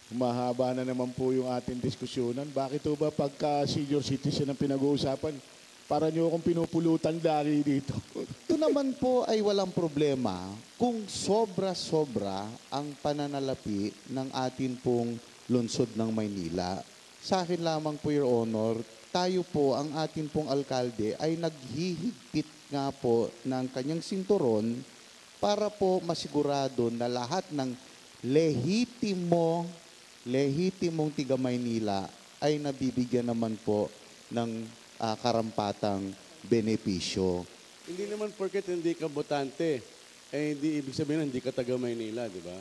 Humahaba na naman po yung ating diskusyonan. Bakit po ba pagka senior citizen ang pinag-uusapan, para nyo akong pinupulutan lagi dito? Ito naman po ay walang problema kung sobra-sobra ang pananalapi ng atin pong lungsod ng Maynila. Sa akin lamang po, Your Honor, tayo po, ang atin pong alkalde, ay naghihigpit nga po ng kanyang sinturon para po masigurado na lahat ng lehitimong tiga Maynila ay nabibigyan naman po ng karampatang benepisyo. Hindi naman porket hindi ka botante, hindi ibig sabihin na hindi ka taga Maynila, di ba?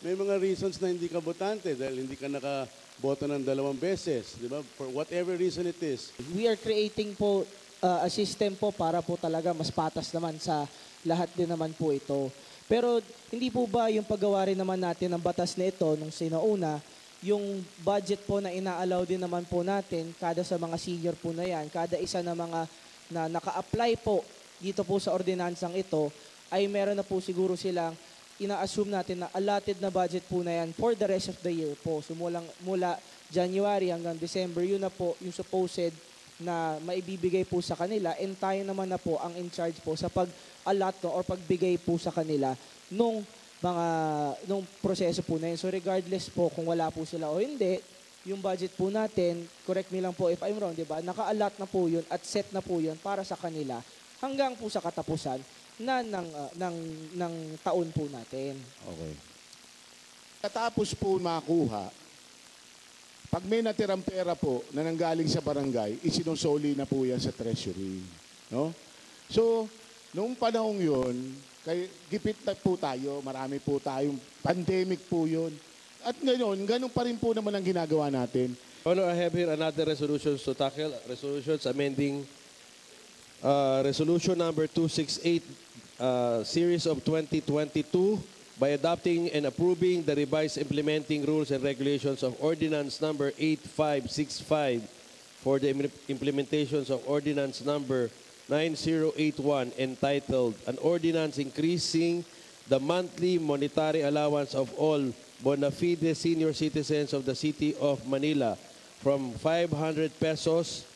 May mga reasons na hindi ka botante dahil hindi ka nakaboto ng 2 beses, di ba? For whatever reason it is. We are creating po a system po para po talaga mas patas naman sa lahat din naman po ito. Pero hindi po ba yung paggawa rin naman natin ng batas na ito nung sinauna, yung budget po na ina-allow din naman po natin, kada sa mga senior po na yan, kada isa na mga na naka-apply po dito po sa ordinansang ito, ay meron na po siguro silang ina-assume natin na allotted na budget po na yan for the rest of the year po. So mula January hanggang December, yun na po yung supposed na maibibigay po sa kanila, and tayo naman na po ang in charge po sa pag-allot or pagbigay po sa kanila nung proseso po na yun. So regardless po kung wala po sila o hindi, yung budget po natin, correct me lang po if I'm wrong, di ba? Naka-allot na po yun at set na po yun para sa kanila hanggang po sa katapusan ng taon po natin. Okay. Katapos po makuha, pag may natirang pera po na nanggaling sa barangay, isinusoli na po yan sa treasury. No? So, noong panahong yun, gipit na po tayo, marami po tayong pandemic po yun. At ngayon, ganun pa rin po naman ang ginagawa natin. Honor, I have here another resolutions to tackle. Resolutions amending resolution number 268, series of 2022, by adopting and approving the revised implementing rules and regulations of Ordinance number 8565 for the implementations of Ordinance number 9081 entitled An Ordinance Increasing the Monthly Monetary Allowance of All Bona Fide Senior Citizens of the City of Manila from 500 pesos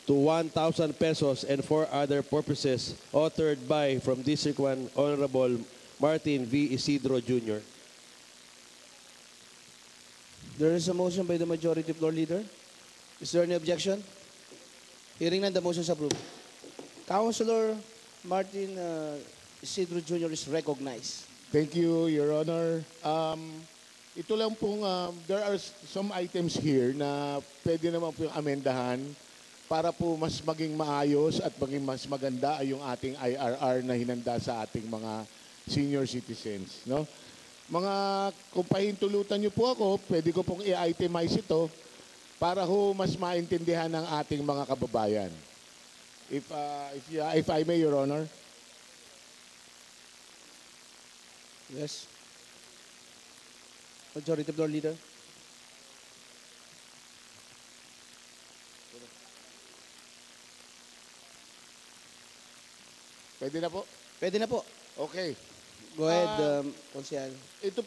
to 1,000 pesos and for other purposes, authored by, from District 1, Honorable Martin V. Isidro Jr. There is a motion by the majority floor leader. Is there any objection? Hearing none, the motion is approved. Councilor Martin Isidro Jr. is recognized. Thank you, Your Honor. Ito lang pong, there are some items here na pwede naman po yung amendahan para po mas maging maayos at maging mas maganda ay yung ating IRR na hinanda sa ating mga senior citizens. No? Mga kung pahintulutan niyo po ako, pwede ko pong i-itemize ito para ho mas maintindihan ng ating mga kababayan. If I may, Your Honor. Yes. Majority floor leader. Pwede na po? Pwede na po. Okay. Go ahead, Konsyal. Ito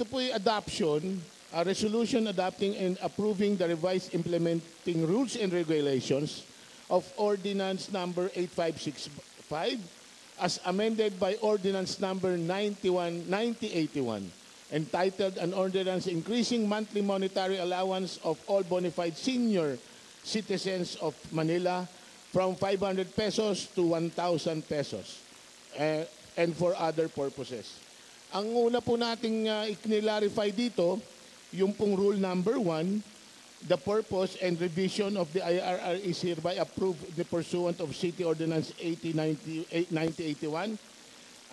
po adoption, a resolution adopting and approving the revised implementing rules and regulations of Ordinance number 8565 as amended by Ordinance number 9081 entitled An Ordinance Increasing Monthly Monetary Allowance of All Bona Fide Senior Citizens of Manila from 500 pesos to 1,000 pesos. And for other purposes. Ang una po nating i-clarify dito, yung pong rule number 1, the purpose and revision of the IRR is hereby approved in the pursuant of City Ordinance 9081,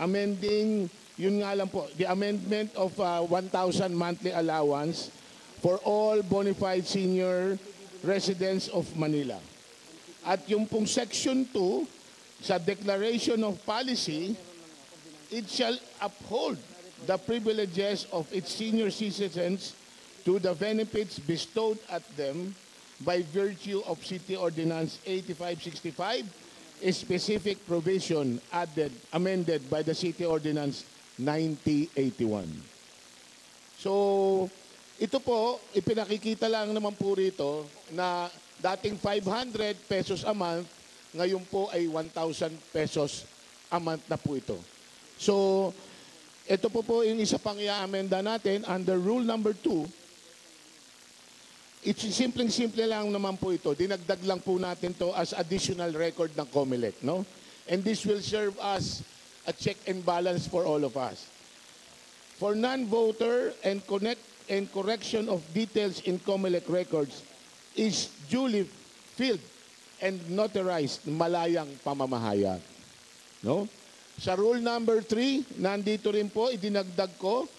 amending, yun nga lang po, the amendment of 1,000 monthly allowance for all bona fide senior residents of Manila. At yung pong section 2, sa declaration of policy, it shall uphold the privileges of its senior citizens to the benefits bestowed at them by virtue of City Ordinance 8565, a specific provision amended by the City Ordinance 9081. So, Ito po, ipinakikita lang naman po rito na dating 500 pesos a month, ngayon po ay 1,000 pesos a month na po ito. So, ito po yung isa pang i-amenda natin under rule number 2. It's simpleng-simple lang naman po ito. Dinagdag lang po natin to as additional record ng COMELEC, no? And this will serve as a check and balance for all of us. For non-voter and correction of details in COMELEC records is duly filled and notarized malayang pamamahayag. No? Sa rule number 3, nandito rin po, idinagdag ko,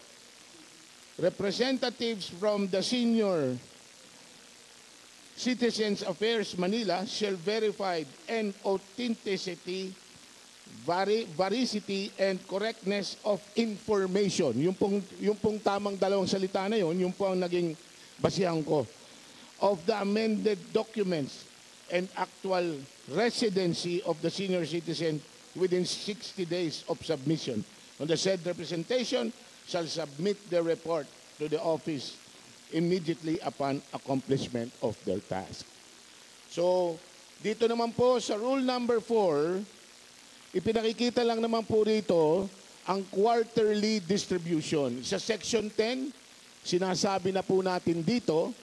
representatives from the Senior Citizens Affairs Manila shall verify and authenticity, veracity, and correctness of information. Yung pong tamang dalawang salita na yun, yung po ang naging basihan ko. Of the amended documents and actual residency of the senior citizen within 60 days of submission. On the said representation shall submit the report to the office immediately upon accomplishment of their task. So, dito naman po sa rule number 4, ipinakikita lang naman po rito ang quarterly distribution. Sa section 10, sinasabi na po natin dito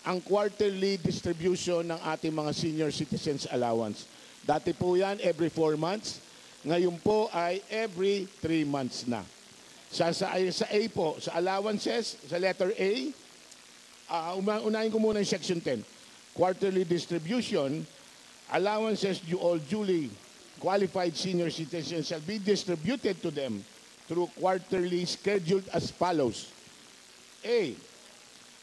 ang quarterly distribution ng ating mga senior citizens allowance. Dati po yan every 4 months. Ngayon po ay every 3 months na. Sa A po, sa allowances, sa letter A, unahin ko muna yung section 10. Quarterly distribution, allowances due all duly qualified senior citizens shall be distributed to them through quarterly scheduled as follows. A,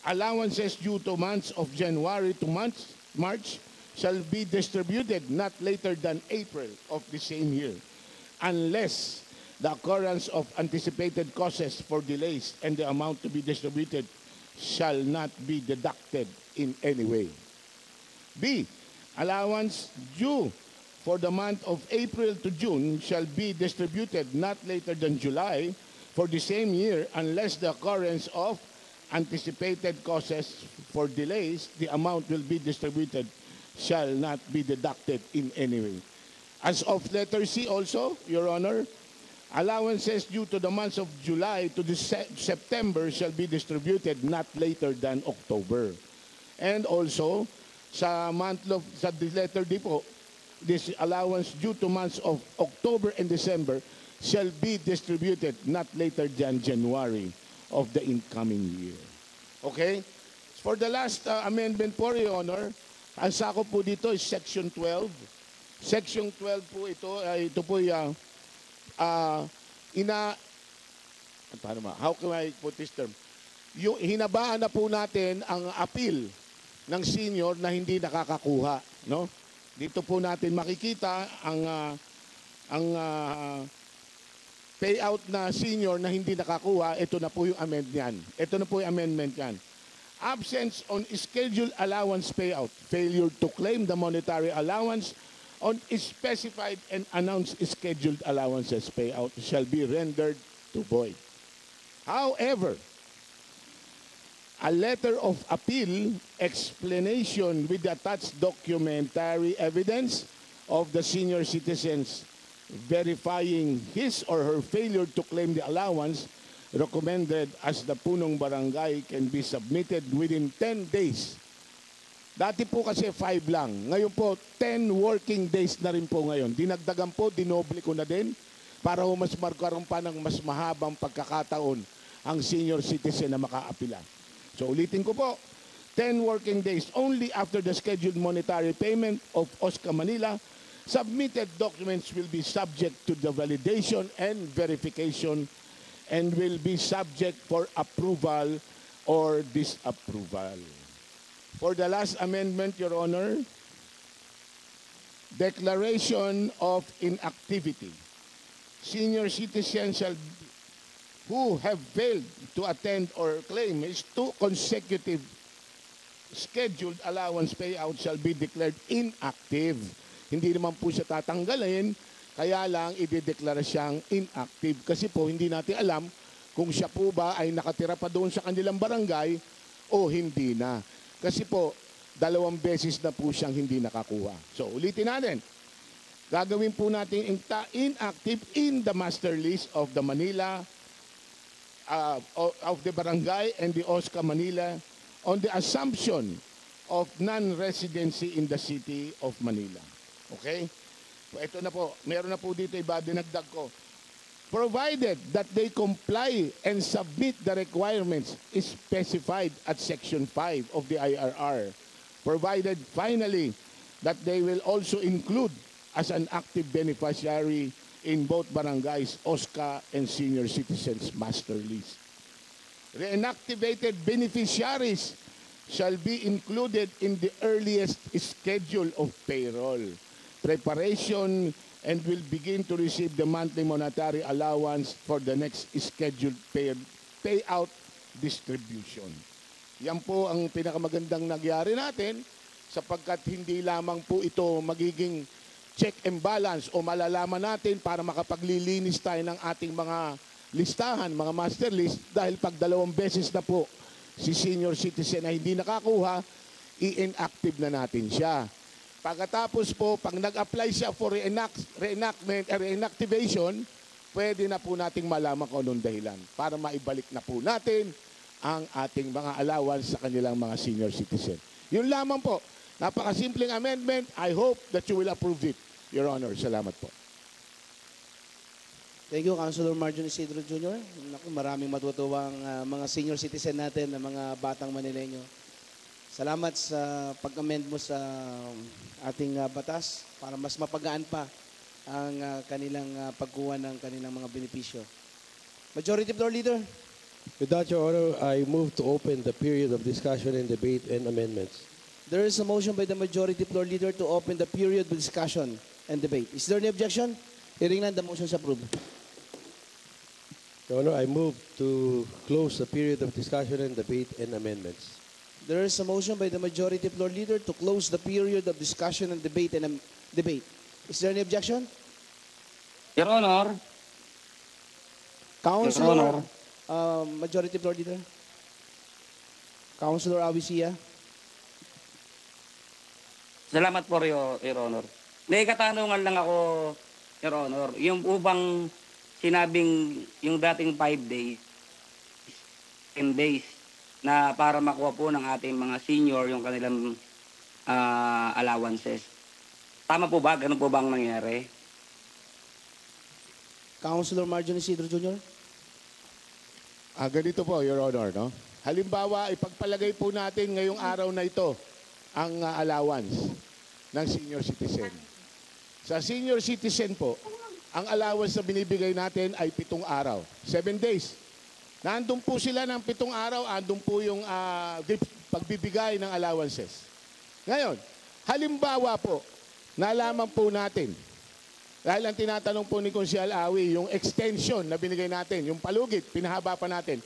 allowances due to months of January to March shall be distributed not later than April of the same year, unless the occurrence of anticipated causes for delays and the amount to be distributed shall not be deducted in any way. B, allowance due for the month of April to June shall be distributed not later than July for the same year unless the occurrence of anticipated causes for delays, the amount will be distributed shall not be deducted in any way. As of letter C also, Your Honor, allowances due to the months of July to September shall be distributed not later than October. And also, sa letter D po, this allowance due to months of October and December shall be distributed not later than January of the incoming year. Okay? For the last amendment po, Your Honor, ang sakop po dito is Section 12. Section 12 po ito po yung how can I put this term? Yung hinabaan na po natin ang appeal ng senior na hindi nakakakuha, no? Dito po natin makikita ang payout na senior na hindi nakakuha, ito na po yung amendment yan. Ito na po yung amendment yan. Absence on scheduled allowance payout, failure to claim the monetary allowance on specified and announced scheduled allowances payout shall be rendered to void. However, a letter of appeal, explanation with the attached documentary evidence of the senior citizens verifying his or her failure to claim the allowance recommended as the punong barangay can be submitted within 10 days. Dati po kasi 5 lang. Ngayon po, 10 working days na rin po ngayon. Dinagdagan po, dinoble ko na din para mas magkaroon pa ng mas mahabang pagkakataon ang senior citizen na makaapila. So ulitin ko po, 10 working days only after the scheduled monetary payment of OSCA Manila, submitted documents will be subject to the validation and verification and will be subject for approval or disapproval. For the last amendment, Your Honor, declaration of inactivity. Senior citizens who have failed to attend or claim is 2 consecutive scheduled allowance payout shall be declared inactive. Hindi naman po siya tatanggalin, kaya lang idedeklara siyang inactive. Kasi po hindi natin alam kung siya po ba ay nakatira pa doon sa kanilang barangay o hindi na. Kasi po, 2 beses na po siyang hindi nakakuha. So, ulitin natin. Gagawin po natin inactive in the master list of the Manila, of the barangay and the OSCA Manila on the assumption of non-residency in the city of Manila. Okay? So, ito na po. Meron na po dito, iba dinagdag ko. Provided that they comply and submit the requirements specified at Section 5 of the IRR. Provided, finally, that they will also include as an active beneficiary in both barangays, OSCA, and senior citizens master list. Reinactivated beneficiaries shall be included in the earliest schedule of payroll preparation and will begin to receive the monthly monetary allowance for the next scheduled payout distribution. Yan po ang pinakamagandang nagyari natin sapagkat hindi lamang po ito magiging check and balance o malalaman natin para makapaglilinis tayo ng ating mga listahan, mga master list dahil pag 2 beses na po si senior citizen na hindi nakakuha, i-inactive na natin siya. Pagkatapos po, pag nag-apply siya for reactivation, pwede na po nating malaman kung anong dahilan para maibalik na po natin ang ating mga allowance sa kanilang mga senior citizen. Yun lamang po. Napakasimpleng amendment. I hope that you will approve it, Your Honor. Salamat po. Thank you, Councilor Marjon Isidro Jr. Naku, maraming matutuwang mga senior citizen natin na mga batang Manileño. Salamat sa pag-amend mo sa ating batas para mas mapagaan pa ang kanilang pagkuha ng kanilang mga benepisyo. Majority Floor Leader. With that, Your Honor, I move to open the period of discussion and debate and amendments. There is a motion by the Majority Floor Leader to open the period of discussion and debate. Is there any objection? Hearing none, the motion is approved. Your Honor, I move to close the period of discussion and debate and amendments. There is a motion by the Majority Floor Leader to close the period of discussion and debate. Is there any objection? Your Honor, Councilor, Majority Floor Leader. Councilor Avicia. salamat po, Your Honor. May katanungan lang ako, Your Honor. Yung ubang sinabing yung dating 5 days, 10 days, na para makuha po ng ating mga senior yung kanilang allowances. Tama po ba? Ganun po ba ang nangyari? Councilor Marjon Isidro Jr. Ganito po, Your Honor. No? Halimbawa, ipagpalagay po natin ngayong araw na ito ang allowance ng senior citizen. Sa senior citizen po, ang allowance na binibigay natin ay 7 araw. 7 days. Nandun po sila ng 7 araw, andun po yung pagbibigay ng allowances. Ngayon, halimbawa po, nalaman po natin, dahil ang tinatanong po ni Consial Awi, yung extension na binigay natin, yung palugit, pinahaba pa natin.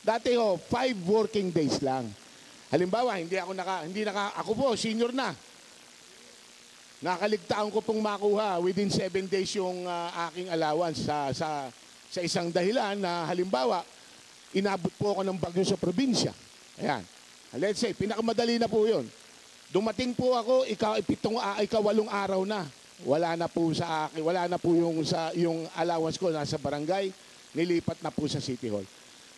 Dati ho, 5 working days lang. Halimbawa, ako po, senior na. Nakaligtaan ko pong makuha within 7 days yung aking allowance sa isang dahilan na halimbawa, inabot po ako ng bagyo sa probinsya. Ayan. Let's say, pinakamadali na po yun. Dumating po ako, 8 araw na. Wala na po sa akin, wala na po yung allowance ko nasa barangay, nilipat na po sa City Hall.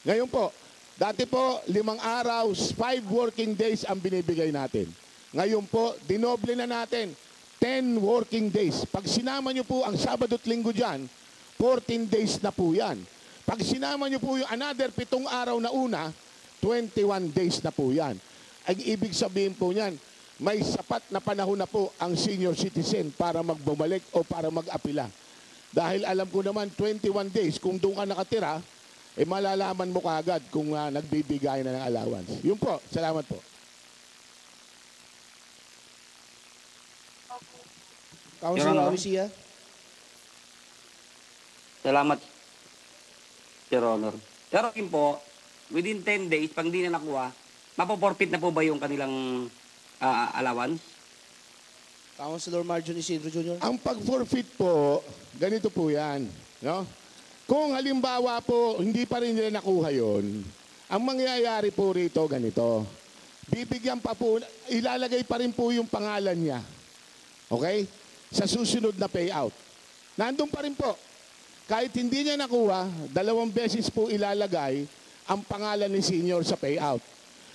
Ngayon po, dati po, 5 araw, 5 working days ang binibigay natin. Ngayon po, dinoble na natin, 10 working days. Pag sinama nyo po ang Sabado at Linggo dyan, 14 days na po yan. Pag sinama nyo po yung another 7 araw na una, 21 days na po yan. Ang ibig sabihin po niyan, may sapat na panahon na po ang senior citizen para magbumalik o para mag-apila. Dahil alam ko naman, 21 days, kung doon ka nakatira, malalaman mo kaagad kung nagbibigay na ng allowance. Yun po, salamat po. Councilor Avicia. Salamat, Your Honor. Pero yun po, within 10 days, pag hindi na nakuha, mapoporfit na po ba yung kanilang allowance? Councilor Marjon Isidro Jr. Ang pag-forfeit po, ganito po yan. No? Kung halimbawa po, hindi pa rin nila nakuha yon, Ang mangyayari po rito, ganito. Bibigyan pa po, ilalagay pa rin po yung pangalan niya. Okay? Sa susunod na payout. Nandun pa rin po. Kahit hindi niya nakuha, 2 beses po ilalagay ang pangalan ni senior sa payout.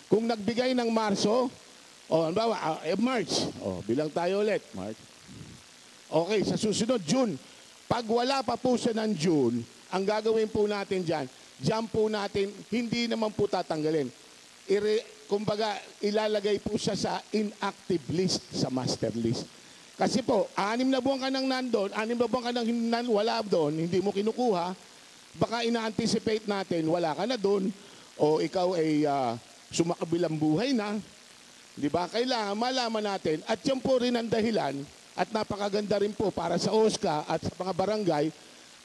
Kung nagbigay ng Marso, March, bilang tayo ulit, March. Okay, sa susunod, June. Pag wala pa po siya ng June, ang gagawin po natin dyan po natin, hindi naman po tatanggalin. Kumbaga, ilalagay po siya sa inactive list, sa master list. Kasi po, 6 na buwan ka nang nandun, 6 na buwan ka nang wala doon, hindi mo kinukuha, baka ina-anticipate natin, wala ka na doon, o ikaw ay sumakabilang buhay na, di ba? Kailangan malaman natin, at yan po rin ang dahilan, at napakaganda rin po para sa OSCA at sa mga barangay,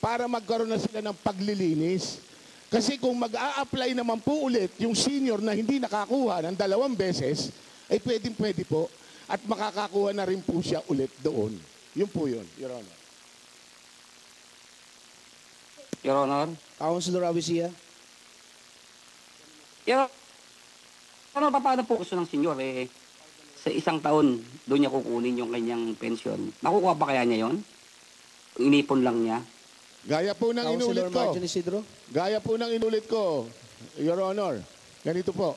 para magkaroon na sila ng paglilinis. Kasi kung mag-a-apply naman po ulit yung senior na hindi nakakuha ng 2 beses, ay pwede po. At makakakuha na rin po siya ulit doon. Yun po yun, Your Honor. Your Honor. Councilor Avicia. Your Honor, paano po gusto ng senyor sa isang taon doon niya kukunin yung kanyang pensyon? Makukuha pa kaya niya yon? Inipon lang niya? Gaya po ng inulit Councilor ko. Martin Isidro. Gaya po ng inulit ko, Your Honor. Ganito po.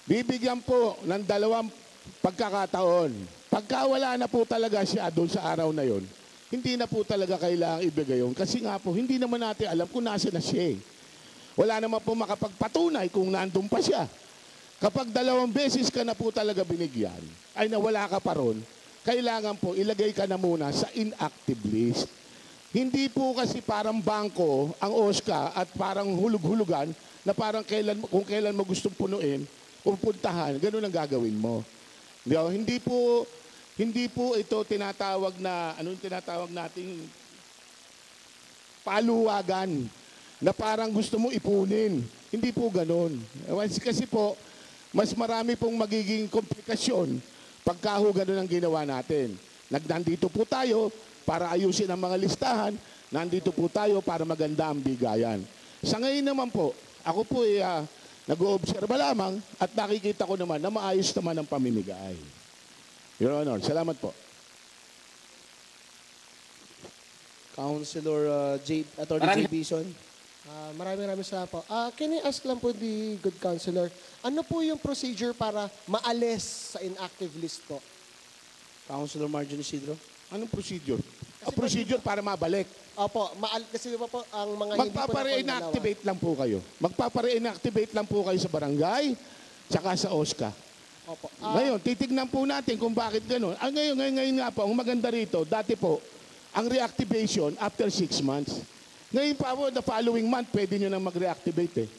Bibigyan po ng 2 pagkakataon. Pagka wala na po talaga siya doon sa araw na yon, hindi na po talaga kailangang ibigay yun. Kasi nga po, hindi naman natin alam kung nasa na siya. Wala naman po makapagpatunay kung nandun pa siya. Kapag 2 beses ka na po talaga binigyan, ay nawala ka pa ron, kailangan po ilagay ka na muna sa inactive list. Hindi po kasi parang bangko ang OSCA at parang hulug-hulugan na parang kung kailan mo gustong punuin, pupuntahan, ganun ang gagawin mo. Hindi po ito tinatawag na, anong tinatawag nating paluwagan na parang gusto mo ipunin. Hindi po ganun. Kasi po, mas marami pong magiging komplikasyon pagka ganun ang ginawa natin. Nandito po tayo para ayusin ang mga listahan, nandito po tayo para maganda ang bigayan. Sa ngayon naman po, ako po ay nag-oobserba lamang at nakikita ko naman na maayos naman ang pamimigay. Your Honor, salamat po. Councilor Attorney J. Bison. Maraming salamat po. Can I ask lang po the good counselor, ano po yung procedure para maalis sa inactive list po? Councilor Martin Isidro. Anong procedure? Procedure para mabalik. Opo, kasi diba po ang mga hindi po Magpapa-reactivate lang po kayo. Magpapa-reactivate lang po kayo sa barangay, tsaka sa OSCA. Opo. Ngayon, titignan po natin kung bakit gano'n. Ngayon nga po, ang maganda rito, dati po, ang reactivation after 6 months. Ngayon pa po, the following month, pwede nyo nang mag-reactivate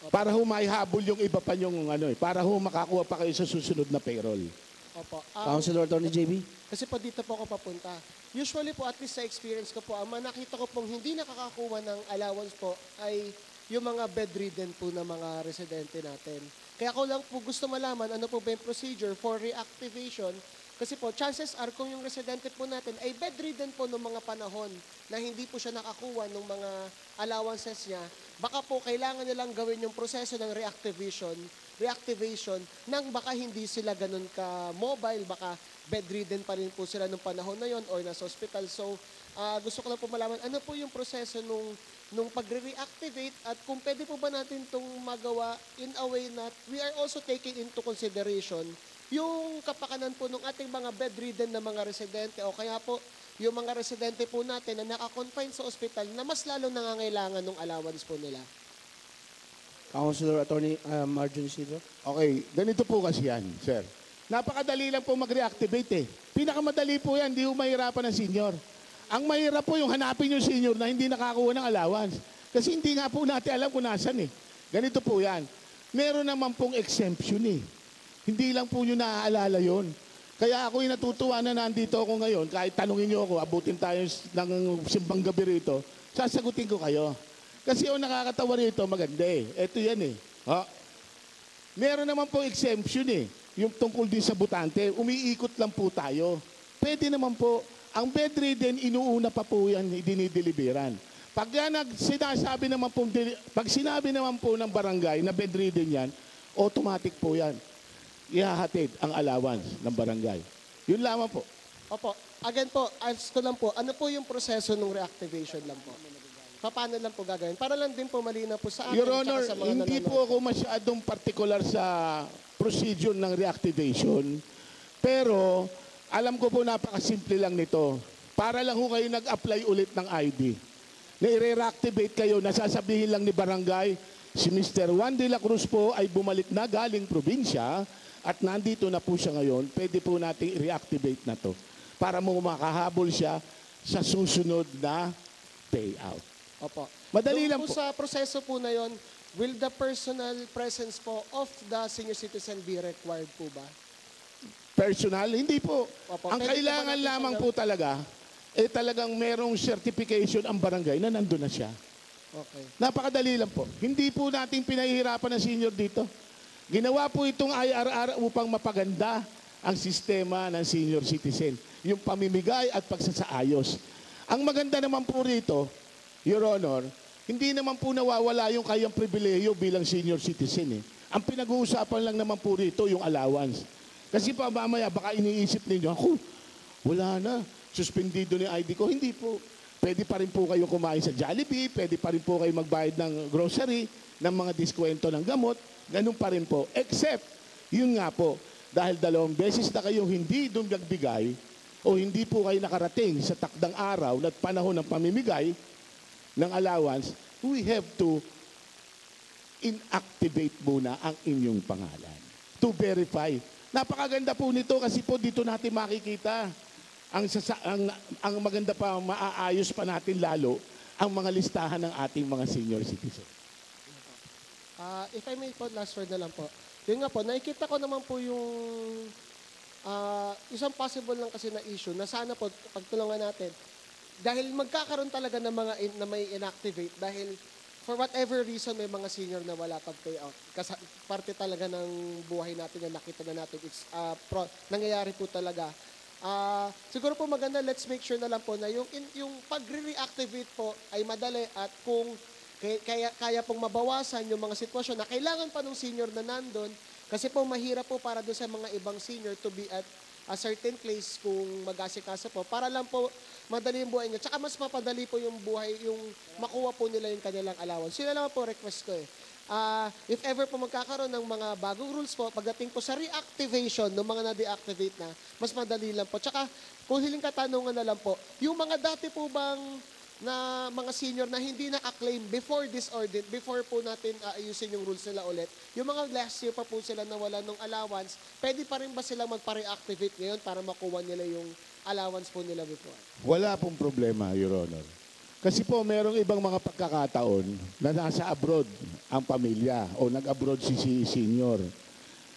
Para humaihabol yung iba pa yung para makakuha pa kayo sa susunod na payroll. Opo. Councilor Attorney JB. Kasi po dito po ako papunta. Usually po, at least sa experience ko po, ang nakita ko pong hindi nakakakuha ng allowance po ay yung mga bedridden po na mga residente natin. Kaya ako lang po gusto malaman ano po ba yung procedure for reactivation. Kasi po, chances are kung yung residente po natin ay bedridden po noong mga panahon na hindi po siya nakakuha ng mga allowances niya, baka po kailangan nilang gawin yung proseso ng reactivation nang baka hindi sila ganun ka-mobile, baka bedridden pa rin po sila nung panahon na yon or nasa hospital. So, gusto ko lang po malaman, ano po yung proseso nung pagre-reactivate at kung pwede po ba natin itong magawa in a way na we are also taking into consideration yung kapakanan po ng ating mga bedridden na mga residente o kaya po yung mga residente po natin na nakakonfine sa ospital na mas lalo nangangailangan ng allowance po nila. Councilor Attorney Martin Isidro. Okay, ganito po kasi yan, sir. Napakadali lang po mag-reactivate Pinakamadali po yan, hindi po mahirapan ng senior. Ang mahirap po yung hanapin yung senior na hindi nakakuha ng allowance. Kasi hindi nga po natin alam kung nasan Ganito po yan. Meron naman pong exemption Hindi lang po nyo naaalala yon. Kaya ako'y natutuwa na nandito ako ngayon. Kahit tanungin nyo ako, abutin tayo ng simbang gabi rito, sasagutin ko kayo. Kasi yung nakakatawa rito, maganda Ito yan Meron naman po exemption Yung tungkol din sa butante, umiikot lang po tayo. Pwede naman po, ang bedridden, inuuna pa po yan, dinideliveran. Pag sinasabi naman po, pag sinabi naman po ng barangay na bedridden yan, automatic po yan. Ihahatid ang allowance ng barangay. Yun lamang po. Opo. Again po, ask ko lang po, ano po yung proseso ng reactivation lang po? Paano lang po gagawin? Para lang din po malinaw po sa akin. Your tsaka Honor, sa mga hindi nanonood. po ako masyadong particular sa procedure ng reactivation. Pero alam ko po napakasimple lang nito. Para lang ho kayo nag-apply ulit ng ID. Na i-reactivate kayo, nasasabihin lang ni barangay, si Mr. Juan de la Cruz po ay bumalik na galing probinsya at nandito na po siya ngayon. Pwede po nating i-reactivate na to para mo makahabol siya sa susunod na payout. Opo. Madali Doon lang po. Sa proseso po na yon, will the personal presence po of the senior citizen be required po ba? Personal, hindi po. Opo. Ang Pwede kailangan po ba natin lamang siyang- po talaga, talagang merong certification ang barangay na nandun na siya. Okay. Napakadali lang po. Hindi po natin pinahihirapan ng senior dito. Ginawa po itong IRR upang mapaganda ang sistema ng senior citizen. Yung pamimigay at pagsasaayos. Ang maganda naman po rito, Your Honor, hindi naman po nawawala yung kayang pribileyo bilang senior citizen. Ang pinag-uusapan lang naman po rito yung allowance. Kasi pa mamaya baka iniisip ninyo, ako, wala na, suspendido ni ID ko. Hindi po. Pwede pa rin po kayo kumain sa Jollibee, pwede pa rin po kayo magbayad ng grocery, ng mga diskwento ng gamot, ganun pa rin po. Except, yun nga po, dahil 2 beses na kayo hindi doon nagbigay o hindi po kayo nakarating sa takdang araw at panahon ng pamimigay ng allowance, we have to inactivate muna ang inyong pangalan to verify. Napakaganda po nito kasi po dito natin makikita ang maganda pa, maaayos pa natin lalo ang mga listahan ng ating mga senior citizen. If I may po, last word na lang po. Yun nga po, nakikita ko naman po yung isang possible lang kasi na issue na sana po pagtulungan natin. Dahil magkakaroon talaga ng mga na may inactivate dahil for whatever reason may mga senior na wala pag-payout. Kasi parte talaga ng buhay natin na nakita na natin. It's nangyayari po talaga. Siguro po maganda, let's make sure na lang po na yung pag-reactivate po ay madali at kung kaya pong mabawasan yung mga sitwasyon na kailangan pa ng senior na nandun kasi po mahirap po para doon sa mga ibang senior to be at a certain place kung mag-asikasa po para lang po madali yung buhay niya. Tsaka mas mapadali po yung buhay, yung makuha po nila yung kanilang allowance. Sila naman po request ko eh. If ever po magkakaroon ng mga bagong rules po, pagdating po sa reactivation ng mga na-deactivate na, mas madali lang po. Tsaka, kung hiling katanungan na lang po, yung mga dati po bang na mga senior na hindi na-acclaim before this audit, before po natin ayusin yung rules nila ulit, yung mga last year pa po sila nawala ng allowance, pwede pa rin ba silang magpa-reactivate ngayon para makuha nila yung allowance po nila before? Wala pong problema, Your Honor. Kasi po, merong ibang mga pagkakataon na nasa abroad ang pamilya o nag-abroad si senior.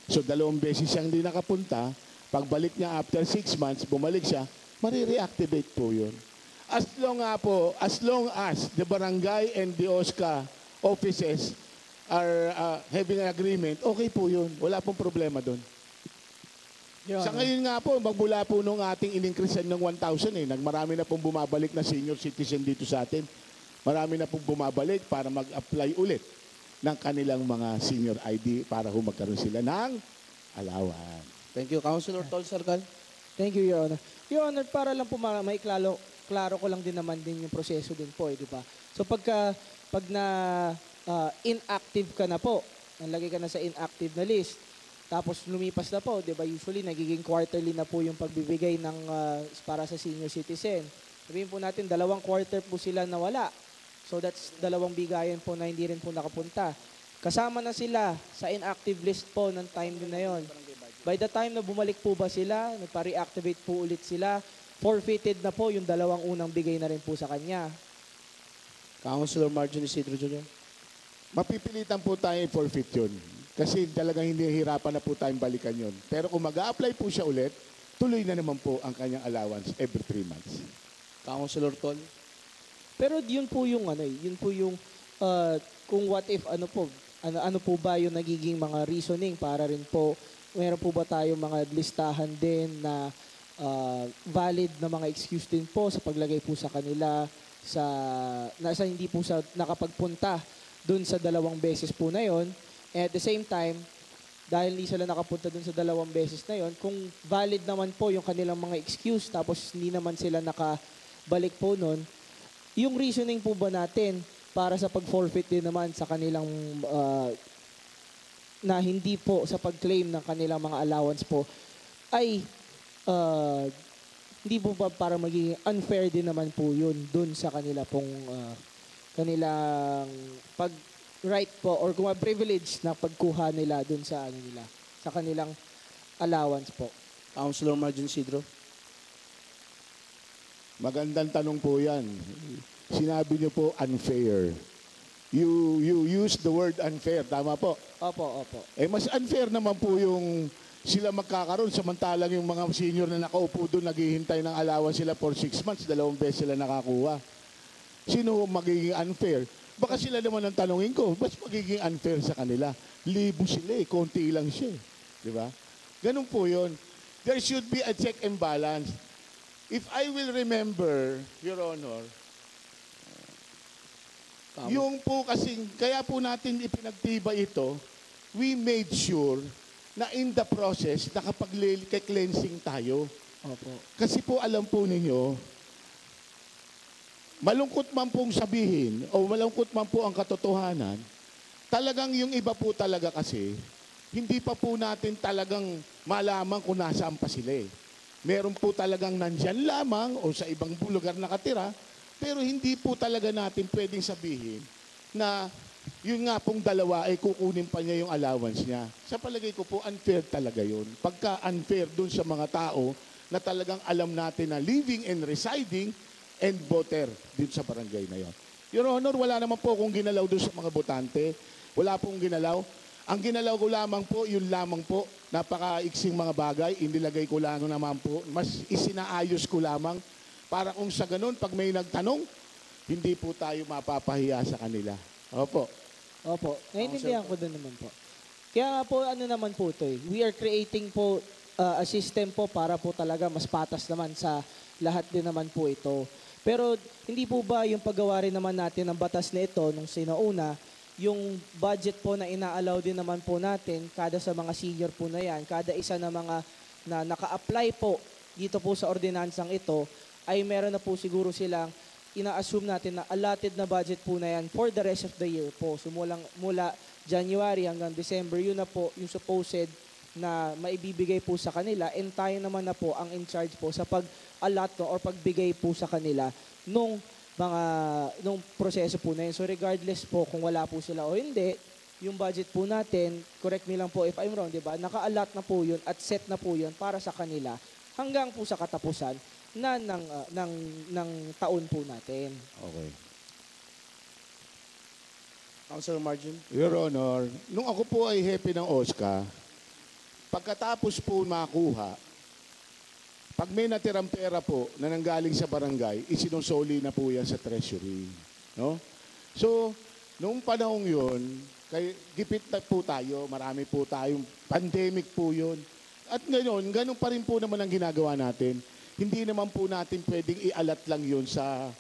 So, 2 beses siyang hindi nakapunta. Pagbalik niya after 6 months, bumalik siya, marireactivate po yun. As long as the barangay and the OSCA offices are having an agreement, okay po yun. Wala pong problema doon. Sa ngayon nga po, magmula po nung ating in-increase ng 1,000 nagmarami na pong bumabalik na senior citizen dito sa atin. Marami na pong bumabalik para mag-apply ulit ng kanilang mga senior ID para magkaroon sila ng allowance. Thank you, Councilor Tol Sargal. Thank you, Your Honor. Your Honor, para lang po may klaro ko lang din naman din yung proseso din po, di ba? So pag na inactive ka na po, nalagay ka na sa inactive na list, tapos lumipas na po, di ba? Usually nagiging quarterly na po yung pagbibigay ng para sa senior citizen. Sabihin po natin, 2 quarter po sila nawala. So that's 2 bigayan po na hindi rin po nakapunta. Kasama na sila sa inactive list po ng time din na yon. By the time na bumalik po ba sila, nagpa-reactivate po ulit sila, forfeited na po yung 2 unang bigay na rin po sa kanya. Councilor Marjorie Isidro Jr. Mapipilitan po tayo i-forfeit yun. Kasi talagang hindi hirapan na po tayong balikan yun. Pero kung mag-a-apply po siya ulit, tuloy na naman po ang kanyang allowance every 3 months. Councilor Tol. Pero yun po yung kung what if ano po ba yung nagiging mga reasoning para rin po meron po ba tayo mga listahan din na valid na mga excuse din po sa paglagay po sa kanila nasa hindi po sa nakapagpunta dun sa 2 beses po na yon. And at the same time, dahil hindi sila nakapunta dun sa 2 beses na yon, kung valid naman po yung kanilang mga excuse tapos hindi naman sila nakabalik po nun, yung reasoning po ba natin para sa pag-forfeit din naman sa kanilang na hindi po sa pag-claim ng kanilang mga allowance po ay hindi po ba para maging unfair din naman po yun dun sa kanila pong kanilang pag-right po or kung privilege na pagkuha nila dun sa nila sa kanilang allowance po. Councilor Martin Isidro. Magandang tanong po yan. Sinabi niyo po unfair. You use the word unfair. Tama po? Opo, opo. Mas unfair naman po yung sila magkakaroon samantalang yung mga senior na nakaupo doon naghihintay ng allowance sila for 6 months, 2 beses sila nakakuha. Sino magiging unfair? Baka sila naman ang tanongin ko, mas magiging unfair sa kanila. Libo sila konti lang siya. Di ba? Ganun po yun. There should be a check and balance. If I will remember, Your Honor, yung po kasing, kaya po natin ipinagtibay ito, we made sure na in the process, nakapag-cleansing tayo. Opo. Kasi po alam po ninyo, malungkot man pong sabihin o malungkot man po ang katotohanan, talagang yung iba po talaga kasi, hindi pa po natin talagang malaman kung nasaan pa sila eh. Meron po talagang nandyan lamang o sa ibang lugar nakatira, pero hindi po talaga natin pwedeng sabihin na yun nga pong dalawa ay kukunin pa niya yung allowance niya. Sa palagay ko po, unfair talaga yun. Pagka unfair dun sa mga tao na talagang alam natin na living and residing and voter dito sa barangay na yon. Your Honor, wala naman po akong ginalaw dun sa mga botante. Wala pong ginalaw. Ang ginalaw ko lamang po, yun lamang po, napaka-iksing mga bagay, inilagay ko lang naman po, mas isinaayos ko lamang para kung sa ganun, pag may nagtanong, hindi po tayo mapapahiya sa kanila. Opo. Opo. Naiintindihan ko din naman po. Kaya nga po, ano naman po ito we are creating po a system po para po talaga mas patas naman sa lahat din naman po ito. Pero hindi po ba yung paggawa rin naman natin ng batas na ito nung sinauna, yung budget po na ina-allow din naman po natin, kada sa mga senior po na yan, kada isa na mga na naka-apply po dito po sa ordinansang ito, ay meron na po siguro silang ina-assume natin na allotted na budget po na yan for the rest of the year po. So mula January hanggang December, yun na po yung supposed na maibibigay po sa kanila and tayo naman na po ang in charge po sa pag-allot or pagbigay po sa kanila nung proseso po na yun. So regardless po kung wala po sila o hindi, yung budget po natin, correct me lang po if I'm wrong, di ba? Naka-allot na po yun at set na po yun para sa kanila hanggang po sa katapusan ng taon po natin. Okay. Councilor Martin. Your Honor, nung ako po ay hepe ng OSCA, pagkatapos po makuha, pag may natirang pera po na nanggaling sa barangay, isinusoli na po yan sa treasury. No? So, noong panahong yun, gipit na po tayo, marami po tayong pandemic po yun. At ngayon, ganun pa rin po naman ang ginagawa natin. Hindi naman po natin pwedeng ialat lang yun sa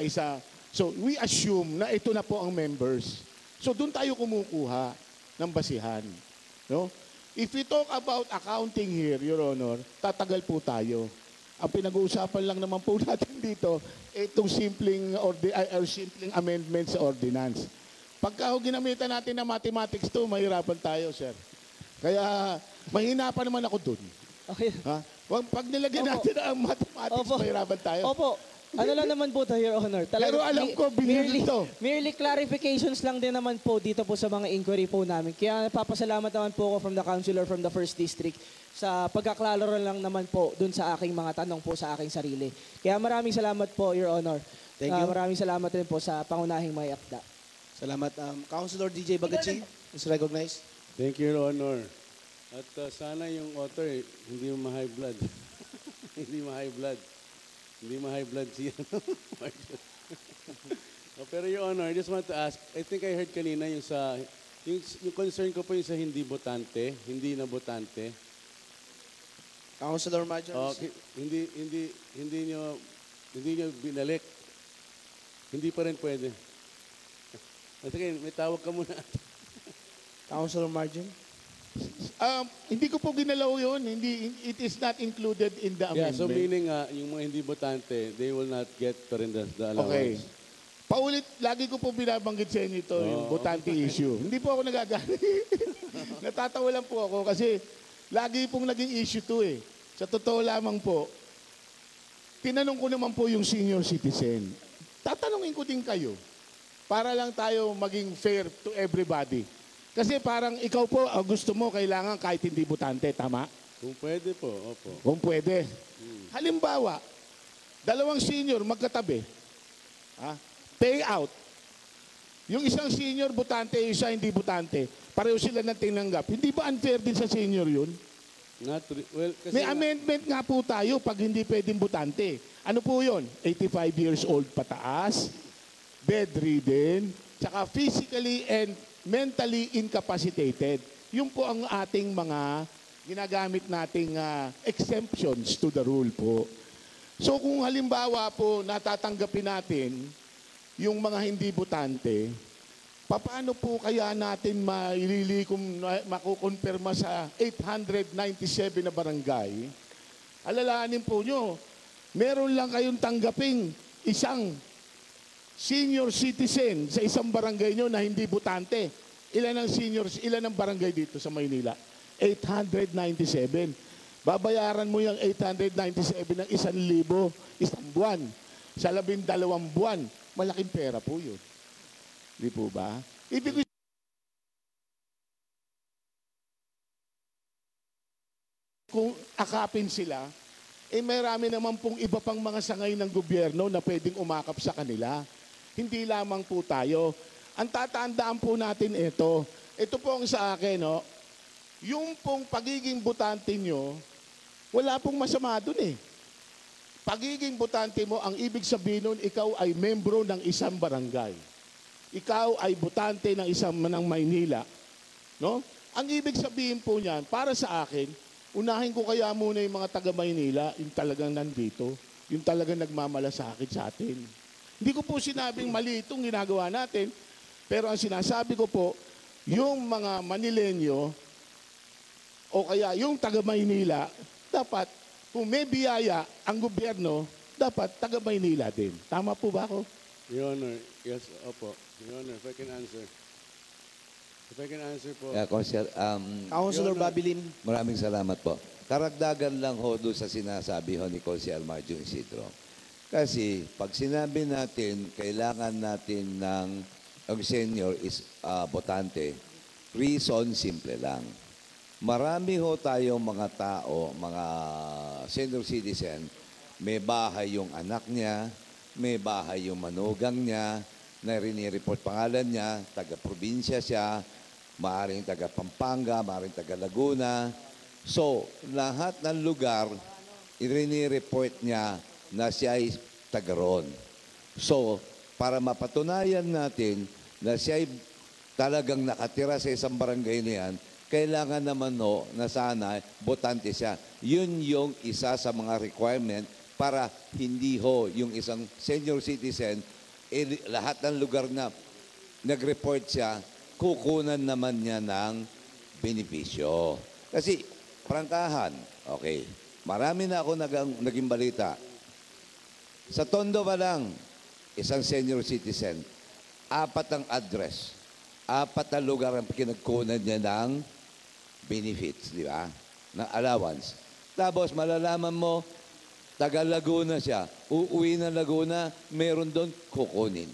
isa. So, we assume na ito na po ang members. So, doon tayo kumukuha ng basihan. No? If we talk about accounting here, Your Honor, tatagal po tayo. Ang pinag-uusapan lang naman po natin dito, itong simpleng amendment sa ordinance. Pagka ginamitan natin ng mathematics to, mahirapan tayo, sir. Kaya, mahina pa naman ako dun. Okay. Ha? Pag nilagyan natin ang mathematics, mahirapan tayo. Opo. Ano lang naman po to, Your Honor. Pero alam ko, binili to. Merely clarifications lang din naman po dito po sa mga inquiry po namin. Kaya papasalamat naman po ako from the councilor from the 1st District sa pagkaklaro lang naman po dun sa aking mga tanong po sa aking sarili. Kaya maraming salamat po, Your Honor. Thank you. Maraming salamat rin po sa pangunahing may akda. Salamat. Councilor DJ Bagachi is recognized. Thank you, Your Honor. At sana yung author, hindi mo ma-high blood. Hindi ma-high blood. Hindi ma-high blood siya. Pero Your Honor, I just want to ask, I think I heard kanina yung concern ko po yung sa hindi botante, hindi na botante. Councilor Martin. Hindi nyo binalik. hindi pa rin pwede. Sige, may tawag ka muna. Councilor Margin? Hindi ko po ginalaw yun. Hindi, it is not included in the Yeah, amendment. so meaning yung mga hindi botante, they will not get pa rin the allowance. Okay. Paulit, lagi ko po binabanggit sa inyo ito, yung botante issue. Hindi po ako nagagalit. Natatawa lang po ako kasi lagi pong naging issue to eh. Sa totoo lamang po, tinanong ko naman po yung senior citizen. Tatanungin ko din kayo para lang tayo maging fair to everybody. Kasi parang ikaw po, gusto mo, kailangan kahit hindi botante, tama? Kung pwede po, opo. Kung pwede. Halimbawa, dalawang senior magkatabi. Pay out. Yung isang senior botante, yung isa hindi botante. Pareho sila na tinanggap. Hindi ba unfair din sa senior yun? Well, kasi May amendment nga po tayo pag hindi pwedeng botante. Ano po yun? 85 years old pataas, bedridden, tsaka physically and mentally incapacitated. Yun po ang ating mga ginagamit nating exemptions to the rule po. So kung halimbawa po natatanggapin natin yung mga hindi botante, paano po kaya natin makukonfirma sa 897 na barangay? Alalahanin po nyo, meron lang kayong tanggaping isang senior citizen sa isang barangay nyo na hindi botante. Ilan ang seniors, ilan ang barangay dito sa Maynila? 897. Babayaran mo yung 897 ng 1,000 isang buwan. Sa 12 buwan, malaking pera po yun. Di po ba? Ibig kung akapin sila, marami naman pong iba pang mga sangay ng gobyerno na pwedeng umakap sa kanila. Hindi lamang po tayo. Ang tatandaan po natin ito po ang sa akin, no? Yung pong pagiging botante nyo, wala pong masama dun eh. Pagiging botante mo, ang ibig sabihin nun, ikaw ay membro ng isang barangay. Ikaw ay botante ng isang ng Maynila. No? Ang ibig sabihin po niyan, para sa akin, unahin ko kaya muna yung mga taga Maynila, yung talagang nandito, yung talagang nagmamalasakit sa atin. Hindi ko po sinabing mali itong ginagawa natin, pero ang sinasabi ko po, yung mga Manilenyo, o kaya yung taga Maynila, dapat, kung may biyaya ang gobyerno, dapat taga Maynila din. Tama po ba ako? Your Honor, yes, opo. Your Honor, if I can answer. If I can answer po. Councilor Babilin? Maraming salamat po. Karagdagan lang ho doon sa sinasabi ho ni Consiel Marjo Isidro. Kasi pag sinabi natin, kailangan natin ng ang senior is botante, reason simple lang. Marami ho tayong mga tao, mga senior citizen, may bahay yung anak niya, may bahay yung manugang niya, na rinireport pangalan niya, taga-probinsya siya, maaring taga-Pampanga, maaring taga-Laguna. So, lahat ng lugar, irinireport niya na siya ay taga-ron. So, para mapatunayan natin na siya ay talagang nakatira sa isang barangay na yan, kailangan naman no, na sana botante siya. Yun yung isa sa mga requirement para hindi ho yung isang senior citizen, lahat ng lugar na nag-report siya, kukunan naman niya ng benepisyo. Kasi, prangkahan, okay, marami na ako naging balita. Sa Tondo pa lang, isang senior citizen, 4 ang address, 4 ang lugar ang kinagkunan niya ng benefits, di ba? Ng allowance. Tapos malalaman mo, taga Laguna siya. Uuwi ng Laguna, meron doon kukunin.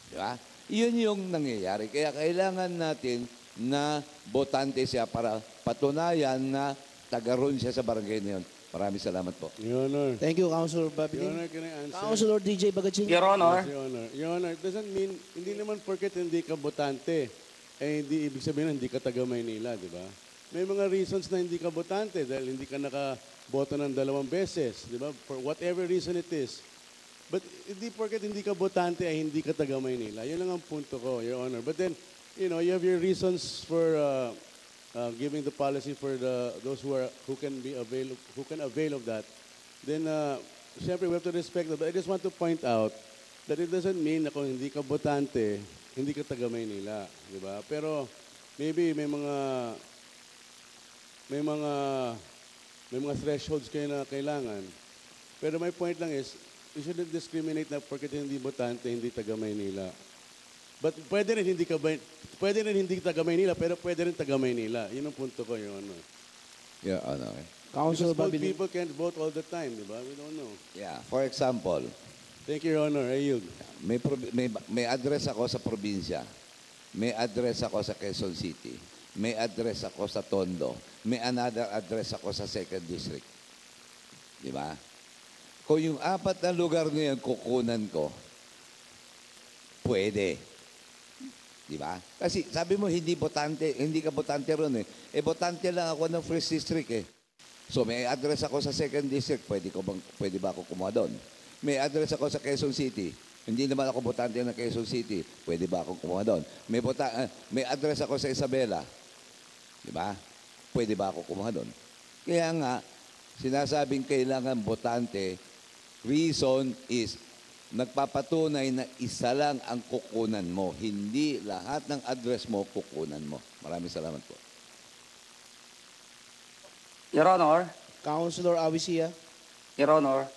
Di ba? Yun yung nangyayari. Kaya kailangan natin na botante siya para patunayan na taga-ron siya sa barangay na yun. Maraming salamat po. Your Honor. Thank you, Councilor Your Babilin. Honor, can I answer? Councilor DJ Bagaching? Your Honor, Yes, Your Honor. Your Honor, it doesn't mean, hindi naman porket hindi ka botante, hindi ibig sabihin hindi ka taga Maynila, di ba? May mga reasons na hindi ka botante dahil hindi ka nakaboto ng 2 beses, di ba? For whatever reason it is. But hindi porket hindi ka botante ay hindi ka taga Maynila. Yun lang ang punto ko, Your Honor. But then, you know, you have your reasons for giving the policy for those who can avail of that. Then, syempre, we have to respect that. But I just want to point out That it doesn't mean na kung hindi ka botante, hindi ka taga Maynila, di ba? Pero maybe may mga thresholds kayo na kailangan. Pero my point lang is, you shouldn't discriminate na porque hindi botante, hindi taga Maynila. But pwede rin hindi taga Maynila, pero pwede rin taga Maynila. Yun ang punto ko, Your Honor. Your Honor. Councilor Because old Babilin. people can't vote all the time, di ba? We don't know. Yeah, for example, Thank you, Your Honor. I yield. may address ako sa probinsya. May address ako sa Quezon City. May address ako sa Tondo. May another address ako sa 2nd District. Di ba? Kung yung 4 na lugar na yan kukunan ko, pwede. Di ba? Kasi sabi mo hindi ka botante ron eh. Eh botante lang ako ng 1st District eh. So may address ako sa 2nd District, pwede ba ako kumuha doon? May address ako sa Quezon City. Hindi naman ako botante ng Quezon City. Pwede ba akong kumuha doon? May address ako sa Isabela. Di ba? Pwede ba ako kumuha doon? Kaya nga, sinasabing kailangan botante, reason is nagpapatunay na isa lang ang kukunan mo. Hindi lahat ng address mo kukunan mo. Maraming salamat po. Your Honor, Councilor Awisia. Your Honor.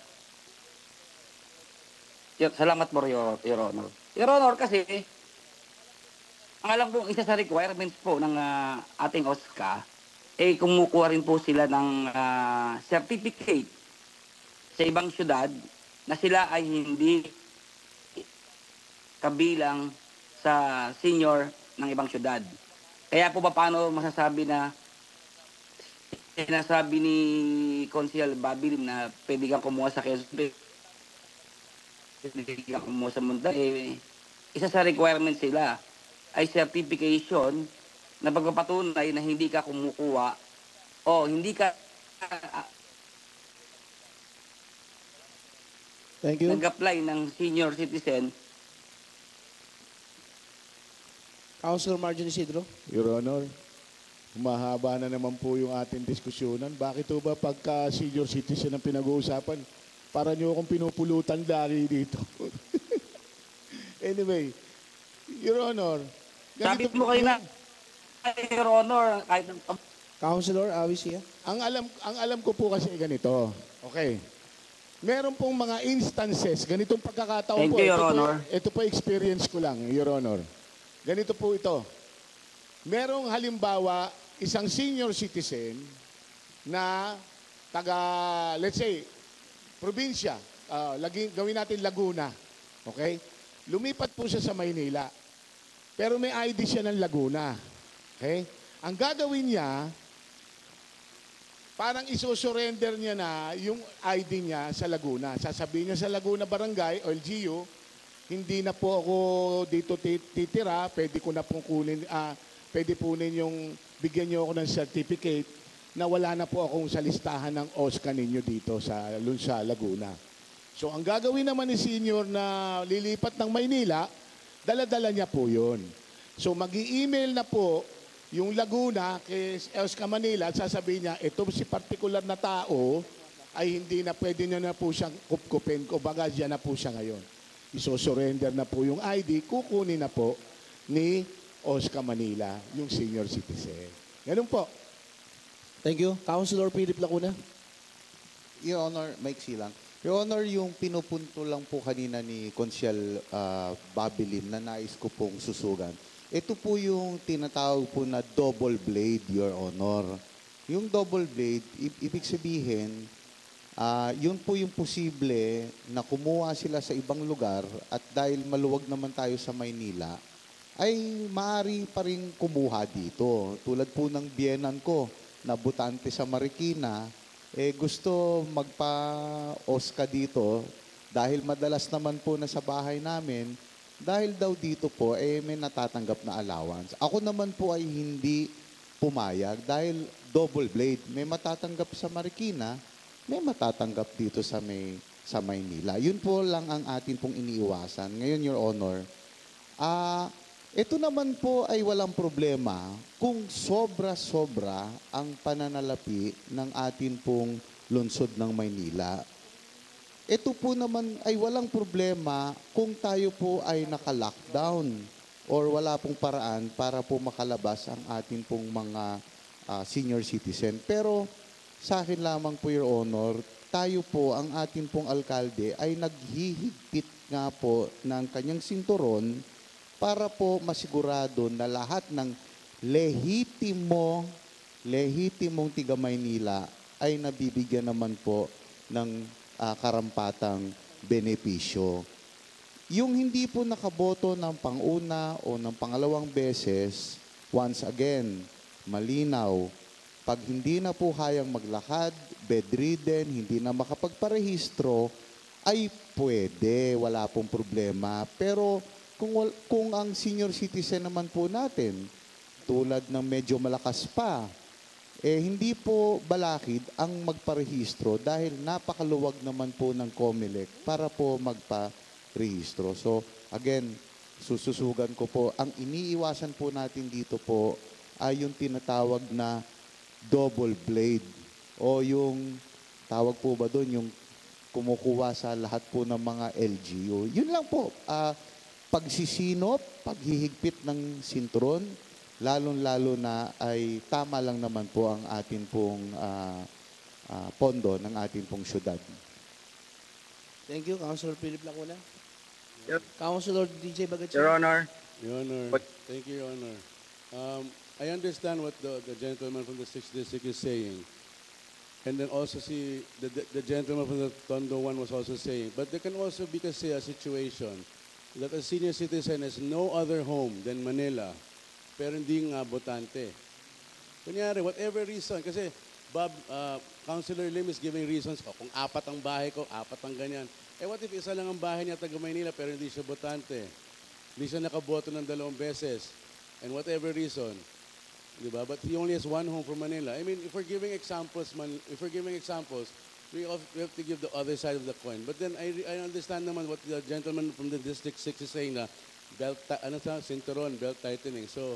Salamat po, Your Honor. Your Honor, kasi, ang alam kong isa sa requirements po ng ating OSCA, kumukuha rin po sila ng certificate sa ibang syudad na sila ay hindi kabilang sa senior ng ibang syudad. Kaya po ba paano masasabi na sinasabi ni Consiel Babilin na pwede kang kumuha sa Quezon, pwede kang kumuha sa Munda, isa sa requirements sila ay certification na pagpapatunay na hindi ka kumukuha o hindi ka Thank you. nag-apply ng senior citizen. Councilor Marjorie Isidro. Your Honor, humahaba na naman po yung ating diskusyonan. Bakit po ba pagka senior citizen ang pinag-uusapan, para nyo akong pinupulutan lagi dito? Anyway, Your Honor, Sabi ganito mo kayo na, Your Honor, kahit Councilor Awisia. ang alam ko po kasi ganito. Okay. Meron pong mga instances, ganitong pagkakataon Thank po. you, Your Honor. Ito po experience ko lang, Your Honor. Ganito po ito. Merong halimbawa, isang senior citizen na taga, let's say, probinsya. Gawin natin Laguna. Okay? Lumipat po siya sa Maynila. Pero may ID siya ng Laguna. Okay? Ang gagawin niya, parang isosurrender niya na yung ID niya sa Laguna. Sasabihin niya sa Laguna Barangay o LGU, hindi na po ako dito titira, pwede ko na pong kunin, pwede po ninyong bigyan niyo ako ng certificate na wala na po akong sa listahan ng OSCA ninyo dito sa Laguna. So ang gagawin naman ni senior na lilipat ng Maynila, dala-dala niya po yun. So mag-i-email na po yung Laguna kay OSCA Manila at sasabihin niya, ito si particular na tao ay hindi na pwede niya na po siyang kupkupin, o baga dyan na po siya ngayon. Iso-surrender na po yung ID, kukunin na po ni OSCA Manila, yung senior citizen. Ganun po. Thank you. Councilor Philip Lacuna. Your Honor, maiksi lang. Your Honor, yung pinupunto lang po kanina ni Consiel Babilin na nais ko pong susugan. Ito po yung tinatawag po na double blade, Your Honor. Yung double blade, ibig sabihin, yun po yung posible na kumuha sila sa ibang lugar at dahil maluwag naman tayo sa Maynila, ay maaari pa rin kumuha dito. Tulad po ng biyenan ko na botante sa Marikina, gusto magpa-OSCA dito dahil madalas naman po na sa bahay namin, dahil daw dito po may natatanggap na allowance. Ako naman po ay hindi pumayag dahil double blade. May matatanggap sa Marikina, may matatanggap dito sa Maynila. Yun po lang ang atin pong iniiwasan. Ngayon, Your Honor, ito naman po ay walang problema kung sobra-sobra ang pananalapi ng atin pong lungsod ng Maynila. ito po naman ay walang problema kung tayo po ay naka-lockdown or wala pong paraan para po makalabas ang atin pong mga senior citizen. Pero sa akin lamang po, Your Honor, tayo po, ang atin pong alkalde ay naghihigpit nga po ng kanyang sinturon para po masigurado na lahat ng lehitimong tiga Maynila ay nabibigyan naman po ng karampatang benepisyo. Yung hindi po nakaboto ng pang-una o ng pangalawang beses, once again, malinaw, pag hindi na po hayang maglakad, bedridden, hindi na makapagparehistro, ay pwede, wala pong problema. Pero kung ang senior citizen naman po natin, tulad ng medyo malakas pa, hindi po balakid ang magparehistro dahil napakaluwag naman po ng COMELEC para po magparehistro. So again, sususugan ko po, ang iniiwasan po natin dito po ay yung tinatawag na double blade o yung tawag po ba doon, yung kumukuha sa lahat po ng mga LGU. Yun lang po, pagsisinop, paghihigpit ng sintron, lalong-lalo na ay tama lang naman po ang atin pong pondo ng atin pong syudad. Thank you, Councilor Philip Lacuna. Yep. Councilor DJ Bagatching. Your Honor. Your Honor, thank you, Your Honor. I understand what the gentleman from the 6th District is saying. And then also see the gentleman from the Tondo one was also saying. But there can also be kasi a situation that a senior citizen has no other home than Manila, pero hindi nga botante. Kunyari, whatever reason, kasi Councilor Lim is giving reasons, kung apat ang bahay ko, apat ang ganyan. What if isa lang ang bahay niya taga Maynila pero hindi siya botante? Hindi siya nakaboto ng 2 beses. And whatever reason, di ba? But he only has one home from Manila. I mean, if we're giving examples, we have to give the other side of the coin. But then I understand naman what the gentleman from the District 6 is saying na cinturon, belt tightening. So,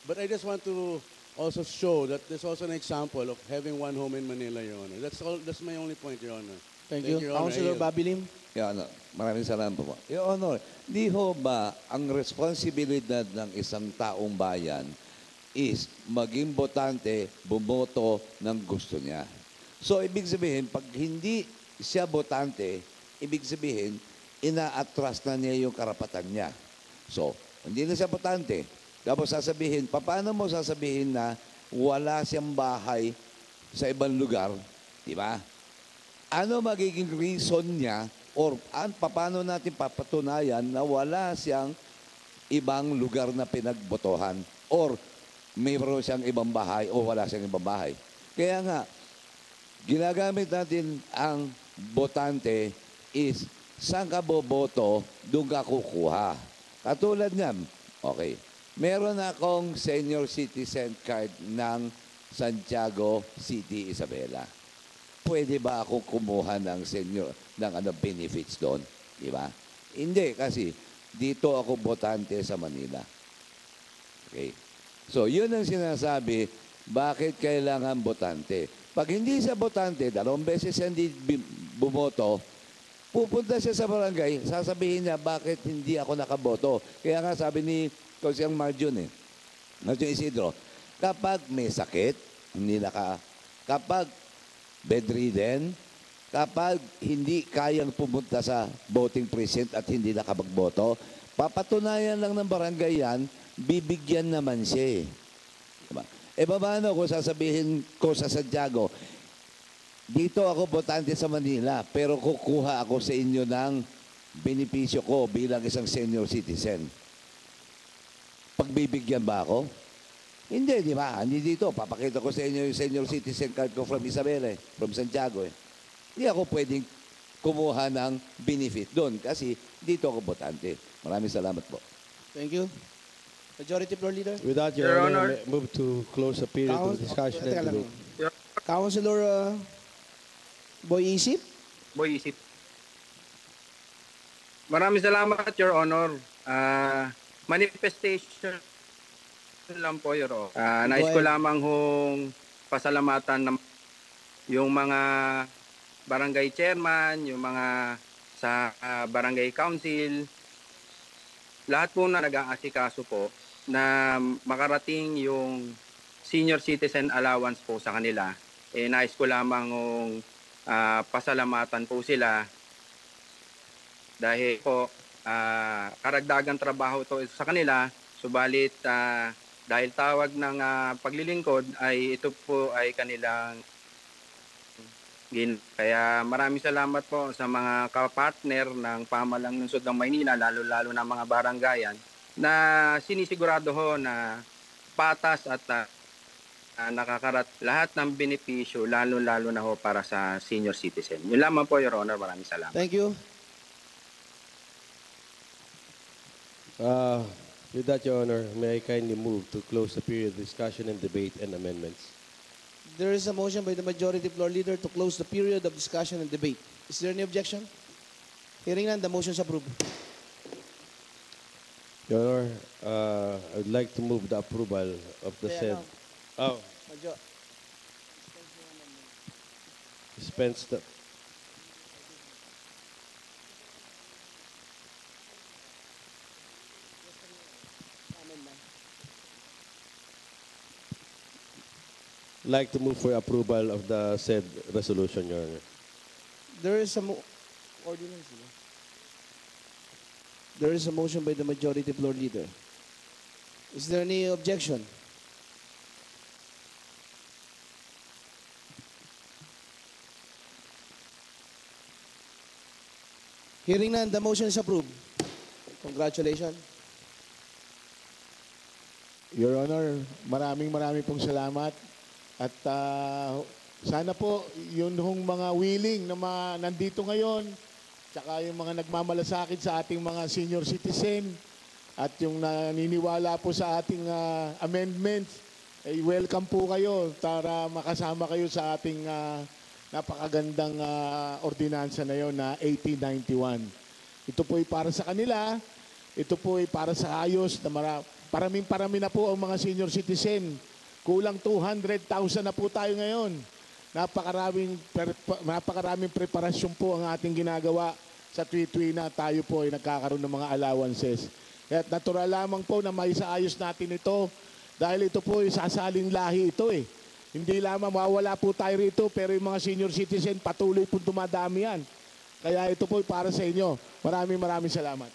but I just want to also show that there's also an example of having one home in Manila, Your Honor. That's my only point, Your Honor. Thank you. Your Honor. Councilor Bobby Lim. Your Honor, maraming salamat po. Your Honor, di ho ba ang responsibilidad ng isang taong bayan is maging botante, bumoto ng gusto niya. So, ibig sabihin, pag hindi siya botante, ibig sabihin, ina-atras na niya yung karapatan niya. So, hindi na siya botante. Tapos sasabihin, paano mo sasabihin na wala siyang bahay sa ibang lugar? Di ba? Ano magiging reason niya or paano natin papatunayan na wala siyang ibang lugar na pinagbotohan or mayroon siyang ibang bahay o wala siyang ibang bahay? Kaya nga, ginagamit natin ang botante is saan ka boboto, doon ka kukuha. Katulad niyan, okay, meron akong senior citizen card ng Santiago City, Isabela. Pwede ba ako kumuha ng benefits doon? Di ba? Hindi, kasi dito ako botante sa Manila. Okay. So, yun ang sinasabi, bakit kailangan botante? Pag hindi siya botante, 2 beses hindi bumoto, pupunta siya sa barangay, sasabihin niya, bakit hindi ako nakaboto? Kaya nga sabi ni Councilor Marjon Isidro, kapag may sakit, kapag bedridden, kapag hindi kayang pumunta sa voting precinct at hindi nakapagboto, papatunayan lang ng barangay yan, bibigyan naman siya. Diba? Paano kung sasabihin ko sa Santiago, dito ako botante sa Manila, pero kukuha ako sa inyo ng benepisyo ko bilang isang senior citizen. Pagbibigyan ba ako? Hindi, di ba? Hindi dito. Papakita ko sa inyo yung senior citizen card ko from Isabela, from Santiago. Hindi ako pwedeng kumuha ng benefit doon kasi dito ako botante. Maraming salamat po. Thank you. Majority Floor Leader. With that, Your Honor, move to close the period of discussion and debate. Councilor Boy Isip. Boy Isip. Maraming salamat, Your Honor. Manifestation lang po, Your Honor. Nais ko lamang hong pasalamatan ng yung mga barangay chairman, yung mga sa barangay council, lahat po na nag-aasikaso po na makarating yung senior citizen allowance po sa kanila. Nais ko lamang pasalamatan po sila dahil po karagdagang trabaho ito sa kanila, subalit dahil tawag ng paglilingkod ay ito po ay kanilang kaya maraming salamat po sa mga kapartner ng pamalang lungsod ng Maynila, lalo-lalo na mga baranggayan, na sinisigurado ho na patas at nakakarat lahat ng benepisyo, lalo-lalo na ho para sa senior citizen. Yun lamang po, Your Honor. Maraming salamat. Thank you. With that, Your Honor, may I kindly move to close the period of discussion and debate and amendments. There is a motion by the majority floor leader to close the period of discussion and debate. Is there any objection? Hearing none, the motion is approved. Your Honor, I would like to move the approval of the said. Oh, dispense the. Like to move for approval of the said resolution, Your Honor. There is a ordinance. There is a motion by the majority floor leader. Is there any objection? Hearing none, the motion is approved. Congratulations. Your Honor, maraming pong salamat. At sana po, yun hong mga willing na nandito ngayon, tsaka yung mga nagmamalasakit sa ating mga senior citizen, at yung naniniwala po sa ating amendments, ay welcome po kayo para makasama kayo sa ating napakagandang ordinansa na yon na 1891. Ito po ay para sa kanila, ito po ay para sa ayos na parami na po ang mga senior citizen. Kulang 200,000 na po tayo ngayon. Napakaraming preparasyon po ang ating ginagawa sa tuwi-tuwi na tayo po ay nagkakaroon ng mga allowances. Kaya natural lamang po na maisaayos natin ito dahil ito po ay sasaling lahi ito eh. Hindi lamang mawala po tayo rito pero yung mga senior citizen patuloy po dumadami yan. Kaya ito po ay para sa inyo. Maraming salamat.